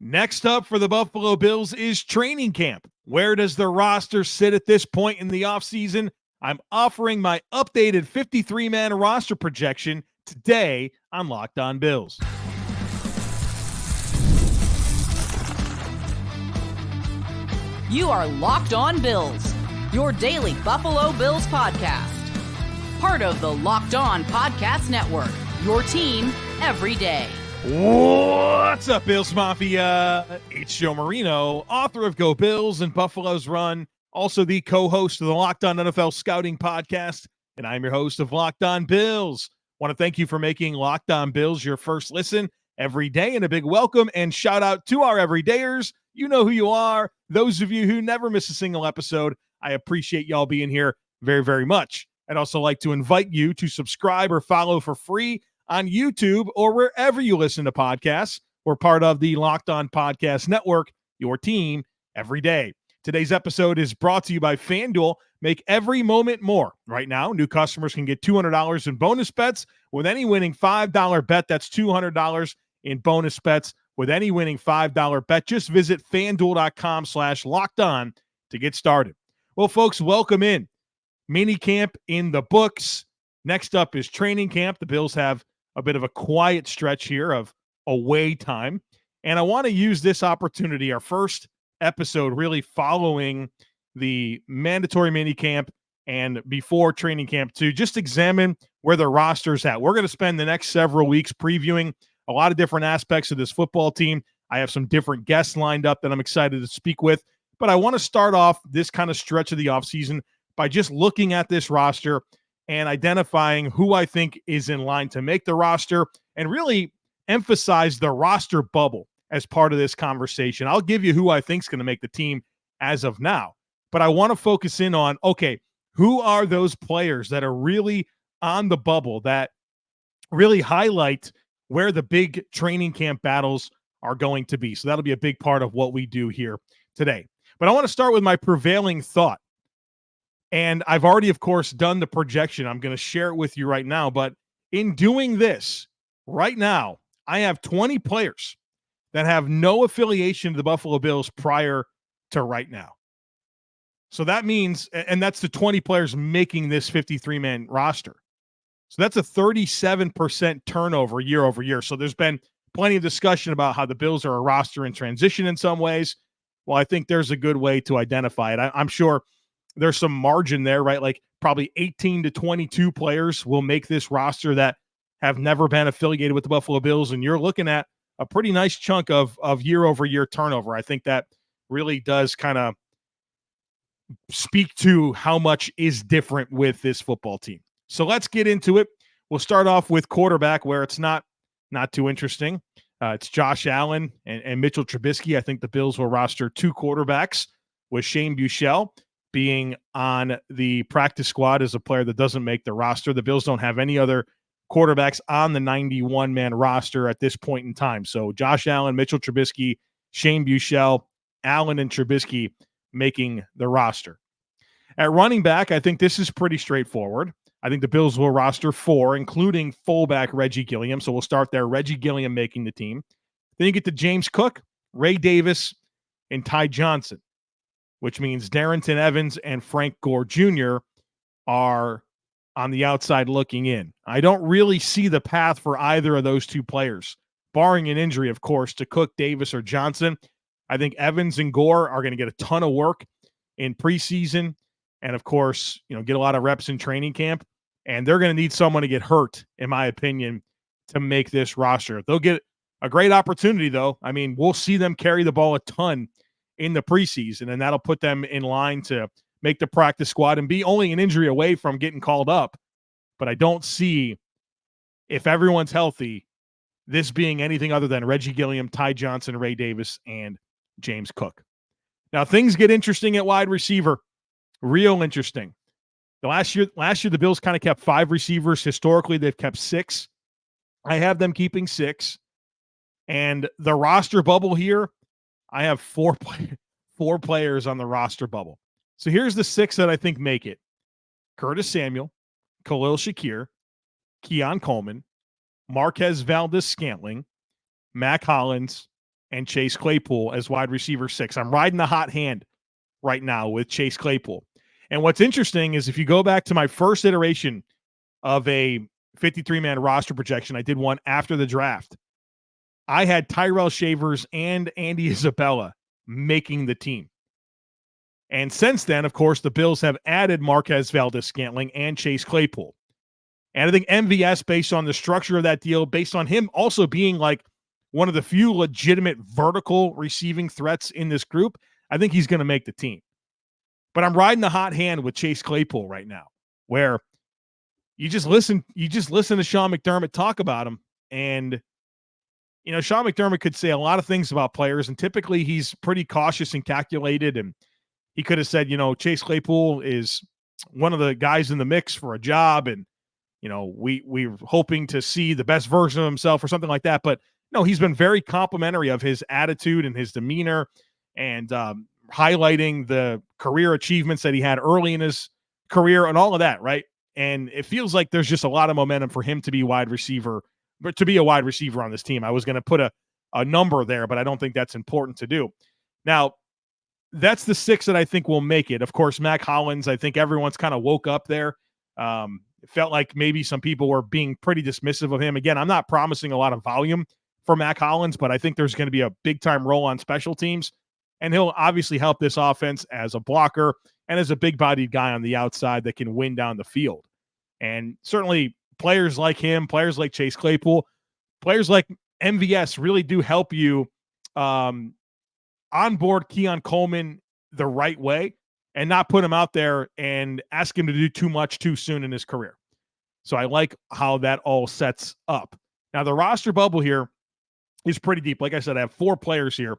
Next up for the Buffalo Bills is training camp. Where does the roster sit at this point in the offseason? I'm offering my updated 53-man roster projection today on Locked On Bills. You are Locked On Bills, your daily Buffalo Bills podcast. Part of the Locked On Podcast Network, your team every day. What's up, Bills Mafia? It's Joe Marino, author of Go Bills and Buffalo's Run, also the co-host of the Locked On NFL Scouting Podcast, and I'm your host of Locked On Bills. Want to thank you for making Locked On Bills your first listen every day, and a big welcome and shout out to our everydayers. You know who you are. Those of you who never miss a single episode, I appreciate y'all being here very, very much. I'd also like to invite you to subscribe or follow for free on YouTube or wherever you listen to podcasts. We're part of the Locked On Podcast Network, your team every day. Today's episode is brought to you by FanDuel. Make every moment more. Right now, new customers can get $200 in bonus bets with any winning $5 bet. That's $200 in bonus bets with any winning $5 bet. Just visit FanDuel.com/lockedon to get started. Well, folks, welcome in. Minicamp in the books. Next up is training camp. The Bills have a bit of a quiet stretch here of away time. And I want to use this opportunity, our first episode really following the mandatory minicamp and before training camp, to just examine where the roster's at. We're going to spend the next several weeks previewing a lot of different aspects of this football team. I have some different guests lined up that I'm excited to speak with. But I want to start off this kind of stretch of the offseason by just looking at this roster and identifying who I think is in line to make the roster, and really emphasize the roster bubble as part of this conversation. I'll give you who I think is going to make the team as of now, but I want to focus in on, okay, who are those players that are really on the bubble that really highlight where the big training camp battles are going to be. So that'll be a big part of what we do here today. But I want to start with my prevailing thought. And I've already, of course, done the projection. I'm going to share it with you right now. But in doing this right now, I have 20 players that have no affiliation to the Buffalo Bills prior to right now. So that means, and that's the 20 players making this 53-man roster. So that's a 37% turnover year over year. So there's been plenty of discussion about how the Bills are a roster in transition in some ways. Well, I think there's a good way to identify it. I'm sure there's some margin there, right? Like probably 18 to 22 players will make this roster that have never been affiliated with the Buffalo Bills. And you're looking at a pretty nice chunk of year-over-year turnover. I think that really does kind of speak to how much is different with this football team. So let's get into it. We'll start off with quarterback, where it's not too interesting. It's Josh Allen and Mitchell Trubisky. I think the Bills will roster two quarterbacks, with Shane Buechele being on the practice squad as a player that doesn't make the roster. The Bills don't have any other quarterbacks on the 91-man roster at this point in time. So Josh Allen, Mitchell Trubisky, Shane Buechele, Allen, and Trubisky making the roster. At running back, I think this is pretty straightforward. I think the Bills will roster four, including fullback Reggie Gilliam. So we'll start there. Reggie Gilliam making the team. Then you get to James Cook, Ray Davis, and Ty Johnson, which means Darrington Evans and Frank Gore Jr. are on the outside looking in. I don't really see the path for either of those two players, barring an injury, of course, to Cook, Davis, or Johnson. I think Evans and Gore are going to get a ton of work in preseason and, of course, get a lot of reps in training camp. And they're going to need someone to get hurt, in my opinion, to make this roster. They'll get a great opportunity, though. I mean, we'll see them carry the ball a ton in the preseason, and that'll put them in line to make the practice squad and be only an injury away from getting called up. But I don't see, if everyone's healthy, this being anything other than Reggie Gilliam, Ty Johnson, Ray Davis, and James Cook. Now, things get interesting at wide receiver. Real interesting. Last year, the Bills kind of kept 5 receivers. Historically, they've kept 6. I have them keeping 6. And the roster bubble here, I have 4 players on the roster bubble. So here's the 6 that I think make it. Curtis Samuel, Khalil Shakir, Keon Coleman, Marquez Valdez-Scantling, Mac Hollins, and Chase Claypool as wide receiver 6. I'm riding the hot hand right now with Chase Claypool. And what's interesting is if you go back to my first iteration of a 53-man roster projection, I did one after the draft. I had Tyrell Shavers and Andy Isabella making the team. And since then, of course, the Bills have added Marquez Valdes-Scantling and Chase Claypool. And I think MVS, based on the structure of that deal, based on him also being like one of the few legitimate vertical receiving threats in this group, I think he's going to make the team. But I'm riding the hot hand with Chase Claypool right now, where you just listen to Sean McDermott talk about him. And, you know, Sean McDermott could say a lot of things about players, and typically he's pretty cautious and calculated. And he could have said, you know, Chase Claypool is one of the guys in the mix for a job, and, you know, we're hoping to see the best version of himself or something like that. But no, he's been very complimentary of his attitude and his demeanor, and highlighting the career achievements that he had early in his career and all of that, right? And it feels like there's just a lot of momentum for him to be wide receiver, but to be a wide receiver on this team. I was going to put a number there, but I don't think that's important to do. Now, that's the 6 that I think will make it. Of course, Mac Hollins, I think everyone's kind of woke up there. It felt like maybe some people were being pretty dismissive of him. Again, I'm not promising a lot of volume for Mac Hollins, but I think there's going to be a big-time role on special teams, and he'll obviously help this offense as a blocker and as a big-bodied guy on the outside that can win down the field. And certainly players like him, players like Chase Claypool, players like MVS really do help you onboard Keon Coleman the right way and not put him out there and ask him to do too much too soon in his career. So I like how that all sets up. Now, the roster bubble here is pretty deep. Like I said, I have 4 players here: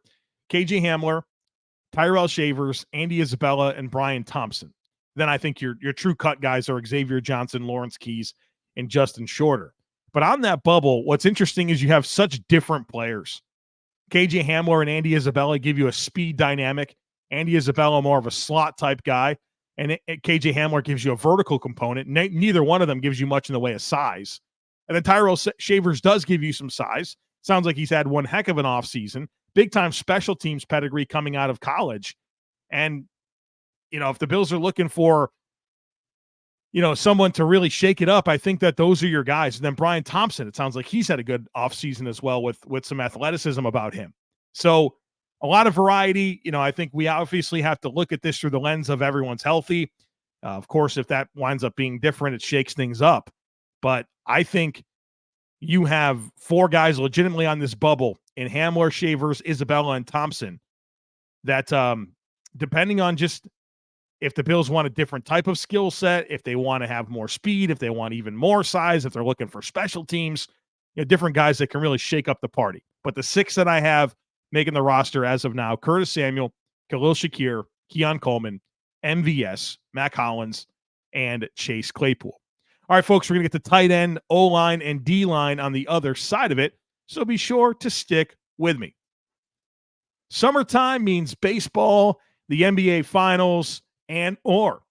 KJ Hamler, Tyrell Shavers, Andy Isabella, and Brian Thompson. Then I think your true cut guys are Xavier Johnson, Lawrence Keys, and Justin Shorter. But on that bubble, what's interesting is you have such different players. KJ Hamler and Andy Isabella give you a speed dynamic. Andy Isabella more of a slot type guy, and KJ Hamler gives you a vertical component. Neither one of them gives you much in the way of size. And then Tyrell Shavers does give you some size. Sounds like he's had one heck of an offseason. Big-time special teams pedigree coming out of college. And, you know, if the Bills are looking for, you know, someone to really shake it up, I think that those are your guys. And then Brian Thompson, it sounds like he's had a good offseason as well with some athleticism about him. So a lot of variety. You know, I think we obviously have to look at this through the lens of everyone's healthy. Of course, if that winds up being different, it shakes things up. But I think you have 4 guys legitimately on this bubble in Hamler, Shavers, Isabella, and Thompson that depending on just if the Bills want a different type of skill set, if they want to have more speed, if they want even more size, if they're looking for special teams, you know, different guys that can really shake up the party. But the 6 that I have making the roster as of now: Curtis Samuel, Khalil Shakir, Keon Coleman, MVS, Mac Hollins, and Chase Claypool. All right, folks, we're going to get to tight end, O-line, and D-line on the other side of it, so be sure to stick with me. Summertime means baseball, the NBA Finals, and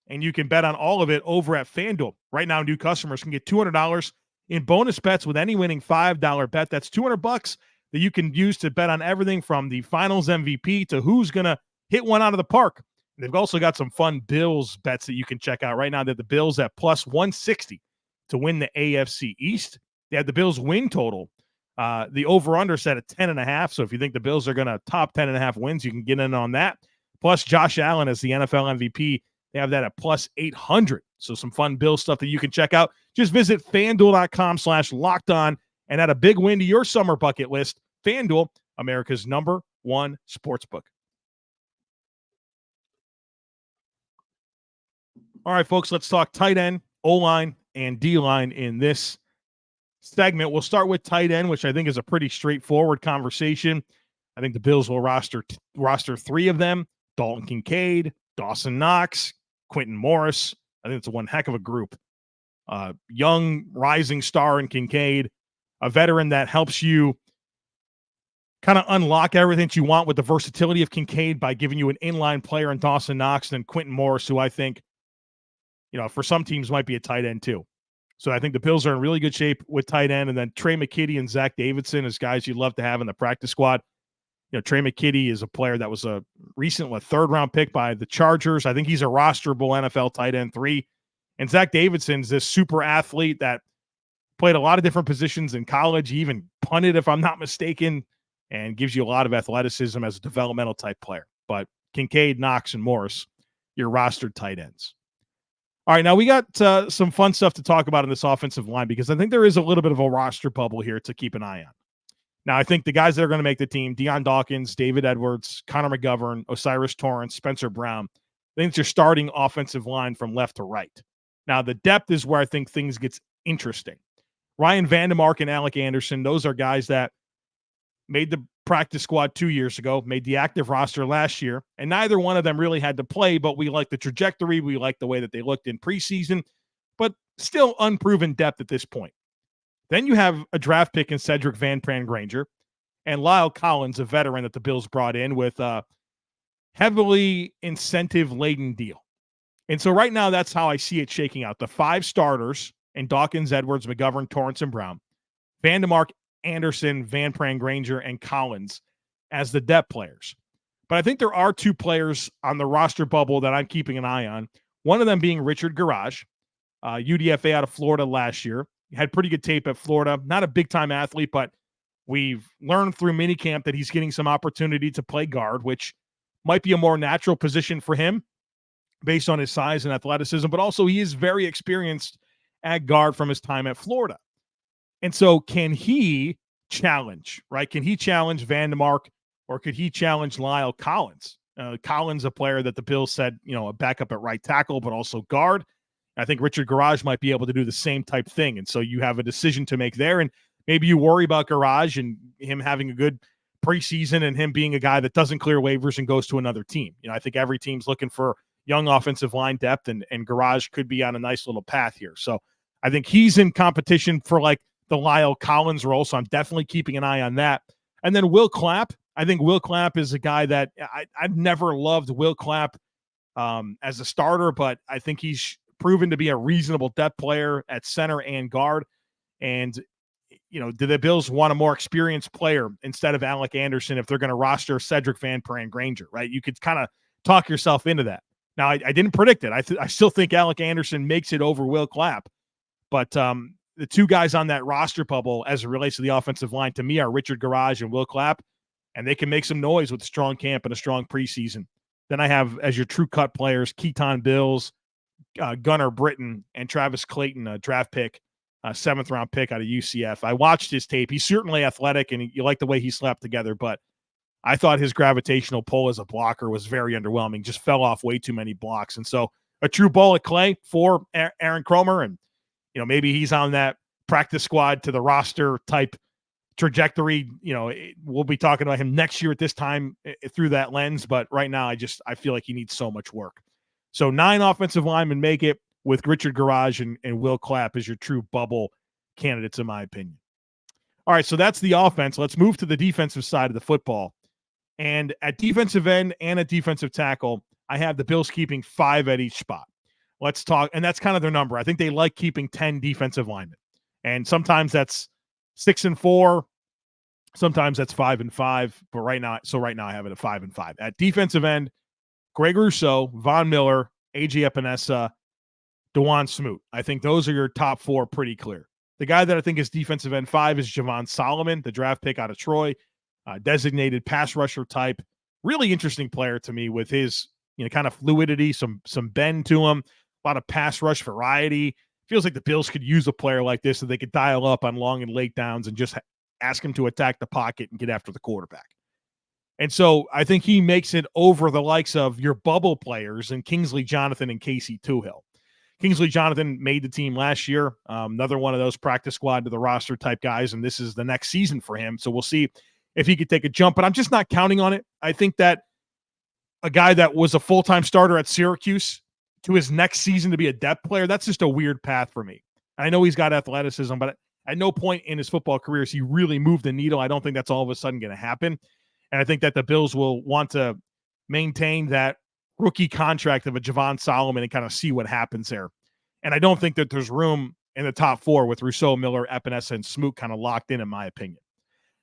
you can bet on all of it over at FanDuel. Right now, new customers can get $200 in bonus bets with any winning $5 bet. That's $200 that you can use to bet on everything from the Finals MVP to who's going to hit one out of the park. They've also got some fun Bills bets that you can check out right now. They have the Bills at plus 160 to win the AFC East. They have the Bills win total. The over-under set at 10.5. So if you think the Bills are going to top 10.5 wins, you can get in on that. Plus Josh Allen as the NFL MVP. They have that at plus 800. So some fun Bills stuff that you can check out. Just visit FanDuel.com/lockedon and add a big win to your summer bucket list. FanDuel, America's #1 sportsbook. All right, folks, let's talk tight end, O-line, and D-line in this segment. We'll start with tight end, which I think is a pretty straightforward conversation. I think the Bills will roster 3 of them: Dalton Kincaid, Dawson Knox, Quentin Morris. I think it's one heck of a group. Young rising star in Kincaid, a veteran that helps you kind of unlock everything that you want with the versatility of Kincaid by giving you an inline player in Dawson Knox, and then Quentin Morris, who I think, you know, for some teams might be a tight end too. So I think the Bills are in really good shape with tight end. And then Trey McKitty and Zach Davidson as guys you'd love to have in the practice squad. Trey McKitty is a player that was a recent third-round pick by the Chargers. I think he's a rosterable NFL tight end 3. And Zach Davidson's this super athlete that played a lot of different positions in college. He even punted, if I'm not mistaken, and gives you a lot of athleticism as a developmental type player. But Kincaid, Knox, and Morris, your rostered tight ends. All right, now we got some fun stuff to talk about in this offensive line because I think there is a little bit of a roster bubble here to keep an eye on. Now, I think the guys that are going to make the team, Deion Dawkins, David Edwards, Connor McGovern, Osiris Torrance, Spencer Brown, I think it's your starting offensive line from left to right. Now, the depth is where I think things gets interesting. Ryan Vandemark and Alec Anderson, those are guys that made the practice squad 2 years ago, made the active roster last year, and neither one of them really had to play, but we like the trajectory. We like the way that they looked in preseason, but still unproven depth at this point. Then you have a draft pick in Cedric Van Pran Granger and Lyle Collins, a veteran that the Bills brought in with a heavily incentive-laden deal. And so right now, that's how I see it shaking out. The 5 starters in Dawkins, Edwards, McGovern, Torrance, and Brown, Vandemark, Anderson, Van Pran Granger, and Collins as the depth players. But I think there are 2 players on the roster bubble that I'm keeping an eye on, one of them being Richard Garage, UDFA out of Florida last year. He had pretty good tape at Florida. Not a big-time athlete, but we've learned through minicamp that he's getting some opportunity to play guard, which might be a more natural position for him based on his size and athleticism, but also he is very experienced at guard from his time at Florida. And so can he challenge, right? Can he challenge Vandemark or could he challenge Lyle Collins? Collins, a player that the Bills said, a backup at right tackle, but also guard. I think Richard Garage might be able to do the same type thing. And so you have a decision to make there. And maybe you worry about Garage and him having a good preseason and him being a guy that doesn't clear waivers and goes to another team. I think every team's looking for young offensive line depth, and Garage could be on a nice little path here. So I think he's in competition for like the Lyle Collins role. So I'm definitely keeping an eye on that. And then Will Clapp. I think Will Clapp is a guy that I've never loved Will Clapp as a starter, but I think he's proven to be a reasonable depth player at center and guard. And, do the Bills want a more experienced player instead of Alec Anderson if they're going to roster Cedric Van Pran Granger, right? You could kind of talk yourself into that. Now, I didn't predict it. I still think Alec Anderson makes it over Will Clapp. But the 2 guys on that roster bubble as it relates to the offensive line, to me, are Richard Garage and Will Clapp, and they can make some noise with a strong camp and a strong preseason. Then I have, as your true cut players, Keaton Bills, Gunnar Britton, and Travis Clayton, a draft pick, 7th-round pick out of UCF. I watched his tape. He's certainly athletic, and you like the way he slapped together, but I thought his gravitational pull as a blocker was very underwhelming, just fell off way too many blocks. And so a true ball at Clay for Aaron Cromer, and maybe he's on that practice squad to the roster type trajectory. We'll be talking about him next year at this time through that lens, but right now I feel like he needs so much work. So 9 offensive linemen make it, with Richard Garage and Will Clapp as your true bubble candidates, in my opinion. All right, so that's the offense. Let's move to the defensive side of the football. And at defensive end and at defensive tackle, I have the Bills keeping 5 at each spot. Let's talk, and that's kind of their number. I think they like keeping 10 defensive linemen. And sometimes that's 6 and 4, sometimes that's 5 and 5, but right now I have it at 5 and 5. At defensive end, Greg Rousseau, Von Miller, AJ Epenesa, DeJuan Smoot. I think those are your top 4 pretty clear. The guy that I think is defensive end 5 is Javon Solomon, the draft pick out of Troy, designated pass rusher type. Really interesting player to me with his kind of fluidity, some bend to him, a lot of pass rush variety. Feels like the Bills could use a player like this so they could dial up on long and late downs and just ask him to attack the pocket and get after the quarterback. And so I think he makes it over the likes of your bubble players and Kingsley Jonathan and Casey Toohill. Kingsley Jonathan made the team last year, another one of those practice squad to the roster type guys, and this is the next season for him. So we'll see if he could take a jump, but I'm just not counting on it. I think that a guy that was a full-time starter at Syracuse to his next season to be a depth player, that's just a weird path for me. I know he's got athleticism, but at no point in his football career has he really moved the needle. I don't think that's all of a sudden going to happen. And I think that the Bills will want to maintain that rookie contract of a Javon Solomon and kind of see what happens there. And I don't think that there's room in the top 4 with Rousseau, Miller, Epenesa, and Smoot kind of locked in my opinion.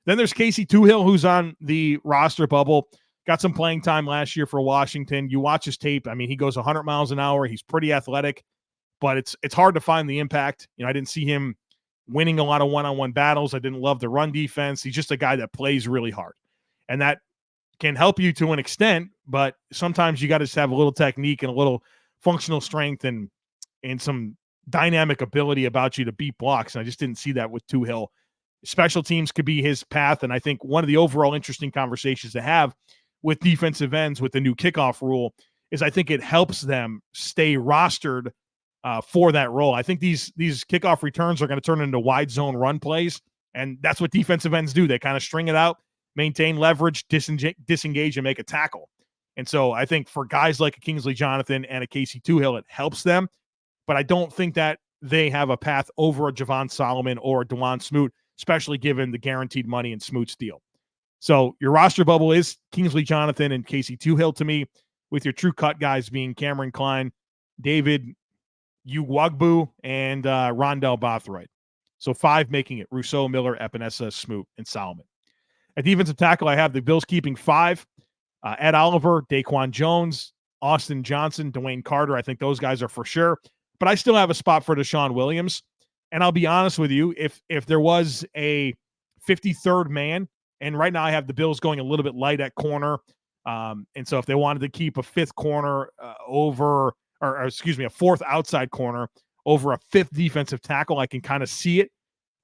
Then there's Casey Toohill, who's on the roster bubble. Got some playing time last year for Washington. You watch his tape. I mean, he goes 100 miles an hour. He's pretty athletic, but it's hard to find the impact. I didn't see him winning a lot of one-on-one battles. I didn't love the run defense. He's just a guy that plays really hard. And that can help you to an extent, but sometimes you got to just have a little technique and a little functional strength and some dynamic ability about you to beat blocks. And I just didn't see that with Toohill. Special teams could be his path. And I think one of the overall interesting conversations to have with defensive ends with the new kickoff rule is I think it helps them stay rostered for that role. I think these kickoff returns are going to turn into wide zone run plays, and that's what defensive ends do. They kind of string it out, maintain leverage, disengage, and make a tackle. And so I think for guys like a Kingsley Jonathan and a Casey Toohill, it helps them, but I don't think that they have a path over a Javon Solomon or a DeJuan Smoot, especially given the guaranteed money in Smoot's deal. So your roster bubble is Kingsley Jonathan and Casey Toohill to me, with your true cut guys being Cameron Klein, David Ugwagbu, and Rondell Bothroyd. So 5 making it: Rousseau, Miller, Epenesa, Smoot, and Solomon. At defensive tackle, I have the Bills keeping 5. Ed Oliver, Daquan Jones, Austin Johnson, Dewayne Carter. I think those guys are for sure. But I still have a spot for Deshaun Williams. And I'll be honest with you, if there was a 53rd man, and right now I have the Bills going a little bit light at corner, and so if they wanted to keep a 5th corner over, or excuse me, a 4th outside corner over a 5th defensive tackle, I can kind of see it.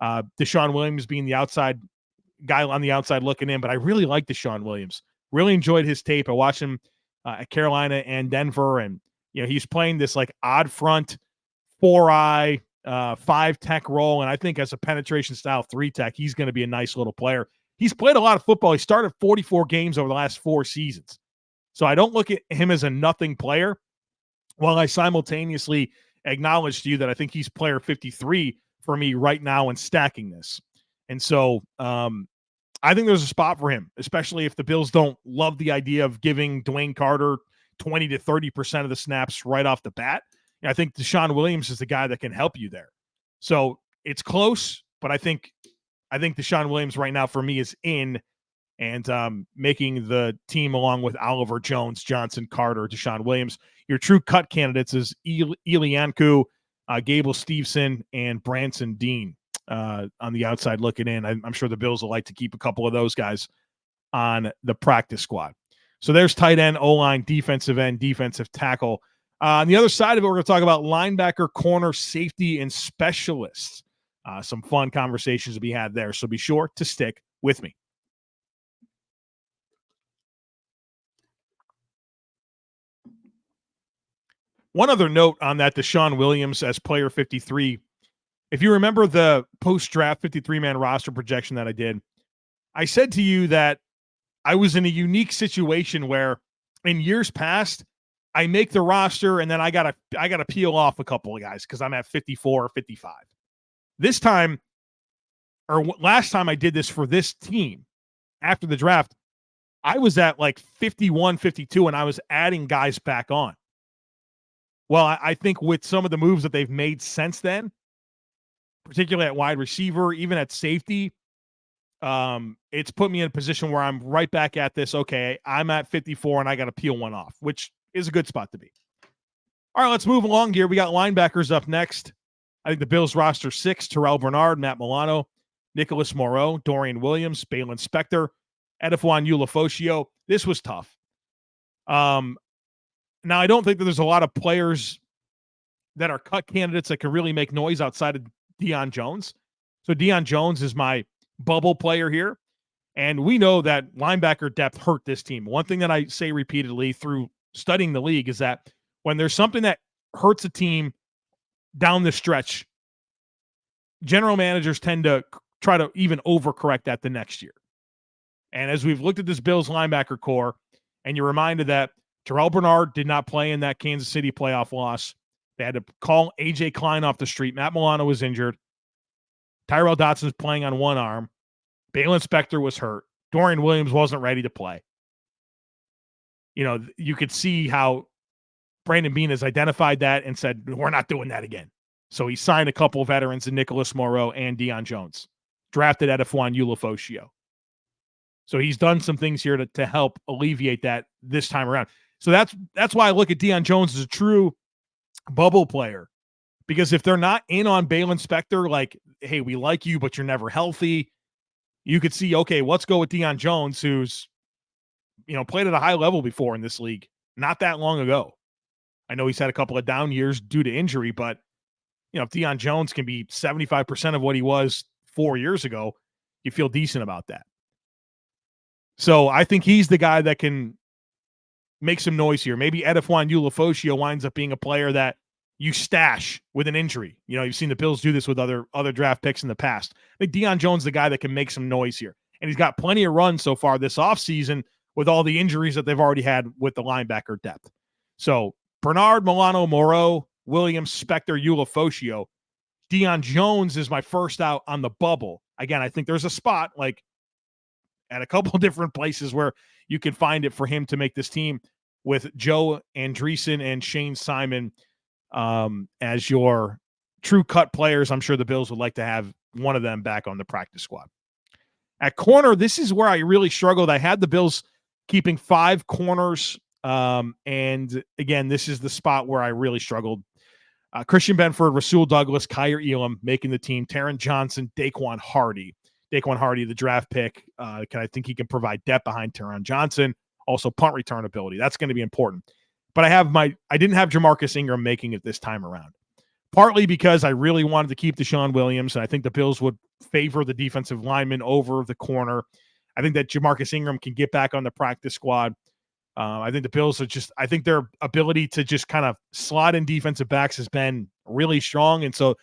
Deshaun Williams being the outside guy on the outside looking in, but I really like Deshaun Williams. Really enjoyed his tape. I watched him at Carolina and Denver, and he's playing this like odd front 4-eye 5-tech role, and I think as a penetration style 3-tech, he's going to be a nice little player. He's played a lot of football. He started 44 games over the last 4 seasons. So I don't look at him as a nothing player, while I simultaneously acknowledge to you that I think he's player 53 for me right now in stacking this. And so I think there's a spot for him, especially if the Bills don't love the idea of giving Dewayne Carter 20 to 30% of the snaps right off the bat. I think Deshaun Williams is the guy that can help you there. So it's close, but I think Deshaun Williams right now for me is in and making the team along with Oliver, Jones, Johnson, Carter, Deshaun Williams. Your true cut candidates is Ilianku, Gable Steveson, and Branson Dean on the outside looking in. I'm sure the Bills will like to keep a couple of those guys on the practice squad. So there's tight end, O-line, defensive end, defensive tackle. On the other side of it, we're going to talk about linebacker, corner, safety, and specialists. Some fun conversations to be had there, so be sure to stick with me. One other note on that Deshaun Williams as player 53. If you remember the post-draft 53-man roster projection that I did, I said to you that I was in a unique situation where in years past, I make the roster and then I gotta peel off a couple of guys because I'm at 54 or 55. This time, or last time I did this for this team after the draft, I was at like 51, 52, and I was adding guys back on. Well, I think with some of the moves that they've made since then, particularly at wide receiver, even at safety, it's put me in a position where I'm right back at this. Okay, I'm at 54 and I got to peel one off, which is a good spot to be. All right, let's move along here. We got linebackers up next. I think the Bills roster 6, Terrel Bernard, Matt Milano, Nicholas Moreau, Dorian Williams, Balin Spector, Edifwan Ulafosio. This was tough. Now, I don't think that there's a lot of players that are cut candidates that can really make noise outside of Deion Jones. So Deion Jones is my bubble player here. And we know that linebacker depth hurt this team. One thing that I say repeatedly through studying the league is that when there's something that hurts a team down the stretch, general managers tend to try to even overcorrect that the next year. And as we've looked at this Bills linebacker core, and you're reminded that Terrel Bernard did not play in that Kansas City playoff loss. They had to call A.J. Klein off the street. Matt Milano was injured. Tyrell Dotson's playing on one arm. Balin Spector was hurt. Dorian Williams wasn't ready to play. You could see how Brandon Beane has identified that and said, we're not doing that again. So he signed a couple of veterans in Nicholas Moreau and Deion Jones. Drafted Edifwan Ulafosio. So he's done some things here to help alleviate that this time around. So that's why I look at Deion Jones as a true bubble player. Because if they're not in on Balin Spector, like, hey, we like you, but you're never healthy, you could see, okay, let's go with Deion Jones, who's, played at a high level before in this league not that long ago. I know he's had a couple of down years due to injury, but, if Deion Jones can be 75% of what he was 4 years ago, you feel decent about that. So I think he's the guy that can make some noise here. Maybe Edifwan Ulafosio winds up being a player that you stash with an injury. You've seen the Bills do this with other draft picks in the past. I think Deion Jones is the guy that can make some noise here. And he's got plenty of runs so far this offseason with all the injuries that they've already had with the linebacker depth. So Bernard, Milano, Moreau, Williams, Spector, Ulafosio. Deion Jones is my first out on the bubble. Again, I think there's a spot like at a couple of different places where you can find it for him to make this team with Joe Andreessen and Shane Simon as your true cut players. I'm sure the Bills would like to have one of them back on the practice squad. At corner, this is where I really struggled. I had the Bills keeping 5 corners. And again, this is the spot where I really struggled. Christian Benford, Rasul Douglas, Kyer Elam making the team, Taron Johnson, Daquan Hardy. Daquan Hardy, the draft pick. I think he can provide depth behind Taron Johnson. Also punt return ability. That's going to be important. But I didn't have Jamarcus Ingram making it this time around. Partly because I really wanted to keep Deshaun Williams, and I think the Bills would favor the defensive lineman over the corner. I think that Jamarcus Ingram can get back on the practice squad. I think the Bills I think their ability to just kind of slot in defensive backs has been really strong. And so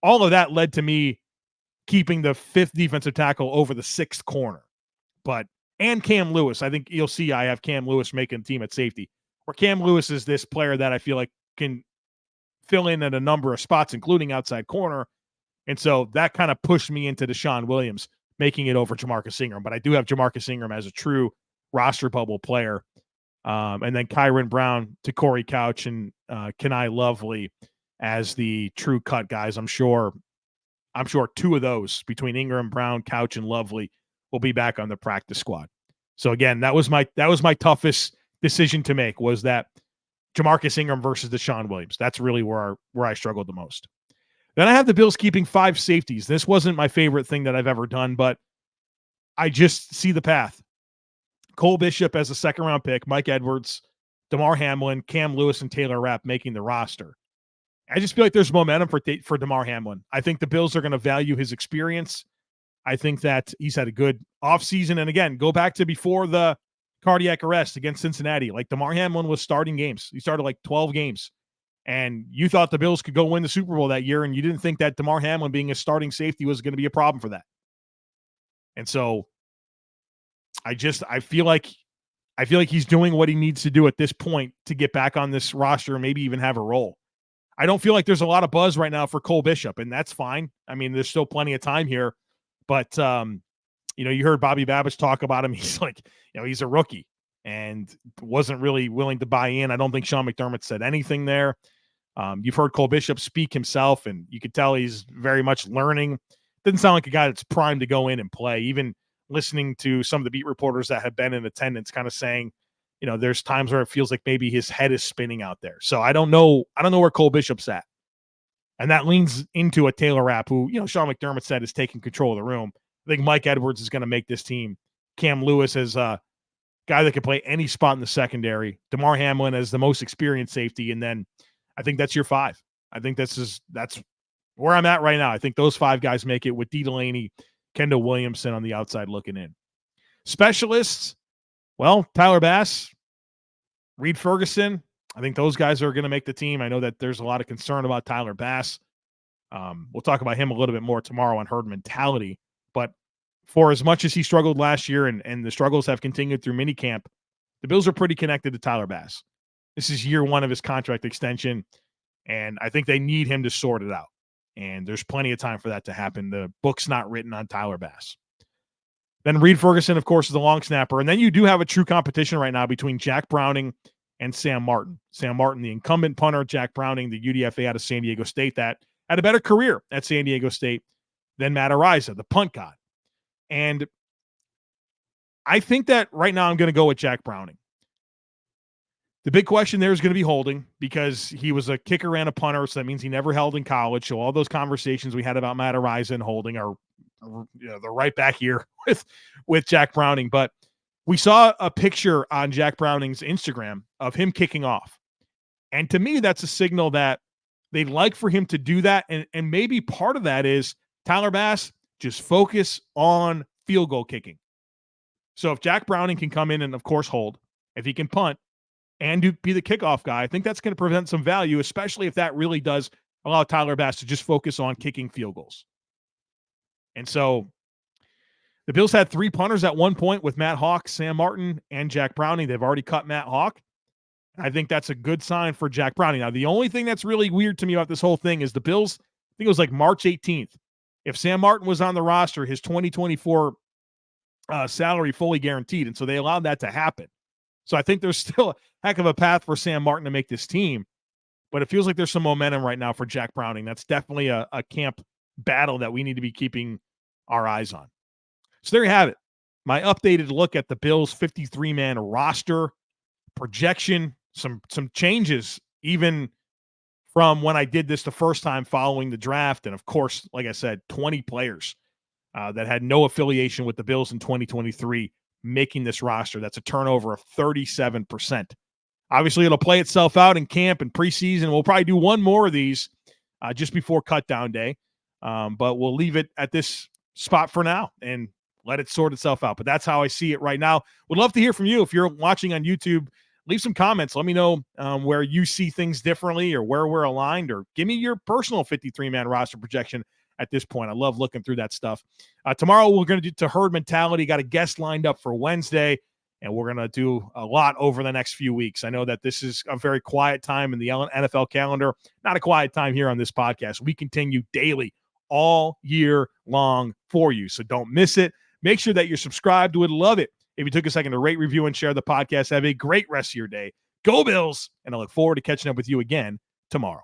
all of that led to me keeping the 5th defensive tackle over the 6th corner. And Cam Lewis. I think you'll see I have Cam Lewis making the team at safety. Where Cam Lewis is this player that I feel like can fill in at a number of spots, including outside corner. And so that kind of pushed me into Deshaun Williams, making it over Jamarcus Ingram. But I do have Jamarcus Ingram as a true roster bubble player. And then Kyron Brown to Corey Couch and Kenai Lovely as the true cut guys. I'm sure 2 of those between Ingram, Brown, Couch, and Lovely will be back on the practice squad. So again, that was my toughest decision to make, was that Jamarcus Ingram versus Deshaun Williams. That's really where I struggled the most. Then I have the Bills keeping 5 safeties. This wasn't my favorite thing that I've ever done, but I just see the path. Cole Bishop as a 2nd-round pick, Mike Edwards, Damar Hamlin, Cam Lewis, and Taylor Rapp making the roster. I just feel like there's momentum for Damar Hamlin. I think the Bills are going to value his experience. I think that he's had a good offseason. And again, go back to before the cardiac arrest against Cincinnati. Like, Damar Hamlin was starting games. He started like 12 games. And you thought the Bills could go win the Super Bowl that year, and you didn't think that Damar Hamlin being a starting safety was going to be a problem for that. And so I feel like he's doing what he needs to do at this point to get back on this roster and maybe even have a role. I don't feel like there's a lot of buzz right now for Cole Bishop, and that's fine. I mean, there's still plenty of time here, but you heard Bobby Babich talk about him. He's like, he's a rookie and wasn't really willing to buy in. I don't think Sean McDermott said anything there. You've heard Cole Bishop speak himself, and you could tell he's very much learning. Doesn't sound like a guy that's primed to go in and play. Even listening to some of the beat reporters that have been in attendance kind of saying, there's times where it feels like maybe his head is spinning out there. So I don't know where Cole Bishop's at. And that leans into a Taylor Rapp who, Sean McDermott said is taking control of the room. I think Mike Edwards is going to make this team. Cam Lewis is a guy that can play any spot in the secondary. Damar Hamlin as the most experienced safety. And then I think that's your 5. I think that's where I'm at right now. I think those 5 guys make it with D. Delaney, Kendall Williamson on the outside looking in. Specialists, well, Tyler Bass, Reed Ferguson. I think those guys are going to make the team. I know that there's a lot of concern about Tyler Bass. We'll talk about him a little bit more tomorrow on herd mentality. But for as much as he struggled last year and the struggles have continued through minicamp, the Bills are pretty connected to Tyler Bass. This is year 1 of his contract extension, and I think they need him to sort it out. And there's plenty of time for that to happen. The book's not written on Tyler Bass. Then Reed Ferguson, of course, is the long snapper. And then you do have a true competition right now between Jack Browning and Sam Martin. Sam Martin, the incumbent punter, Jack Browning, the UDFA out of San Diego State that had a better career at San Diego State than Matt Araiza, the punt god. And I think that right now I'm going to go with Jack Browning. The big question there is going to be holding, because he was a kicker and a punter, so that means he never held in college. So all those conversations we had about Matt Araiza and holding are they're right back here with Jack Browning. But we saw a picture on Jack Browning's Instagram of him kicking off. And to me, that's a signal that they'd like for him to do that. And maybe part of that is, Tyler Bass, just focus on field goal kicking. So if Jack Browning can come in and, of course, hold, if he can punt and be the kickoff guy, I think that's going to present some value, especially if that really does allow Tyler Bass to just focus on kicking field goals. And so the Bills had 3 punters at one point with Matt Hawk, Sam Martin, and Jack Browning. They've already cut Matt Hawk. I think that's a good sign for Jack Browning. Now, the only thing that's really weird to me about this whole thing is the Bills, I think it was like March 18th. If Sam Martin was on the roster, his 2024 salary fully guaranteed. And so they allowed that to happen. So I think there's still a heck of a path for Sam Martin to make this team. But it feels like there's some momentum right now for Jack Browning. That's definitely a camp battle that we need to be keeping our eyes on. So there you have it. My updated look at the Bills' 53-man roster projection. Some changes even from when I did this the first time following the draft. And, of course, like I said, 20 players that had no affiliation with the Bills in 2023 making this roster. That's a turnover of 37%. Obviously, it'll play itself out in camp and preseason. We'll probably do one more of these just before cutdown day. But we'll leave it at this spot for now and let it sort itself out. But that's how I see it right now. Would love to hear from you. If you're watching on YouTube, leave some comments. Let me know where you see things differently or where we're aligned, or give me your personal 53-man roster projection at this point. I love looking through that stuff. Tomorrow, we're going to do To Herd Mentality. Got a guest lined up for Wednesday, and we're going to do a lot over the next few weeks. I know that this is a very quiet time in the NFL calendar. Not a quiet time here on this podcast. We continue daily all year long for you, so don't miss it. Make sure that you're subscribed. Would love it if you took a second to rate, review, and share the podcast. Have a great rest of your day. Go Bills, and I look forward to catching up with you again tomorrow.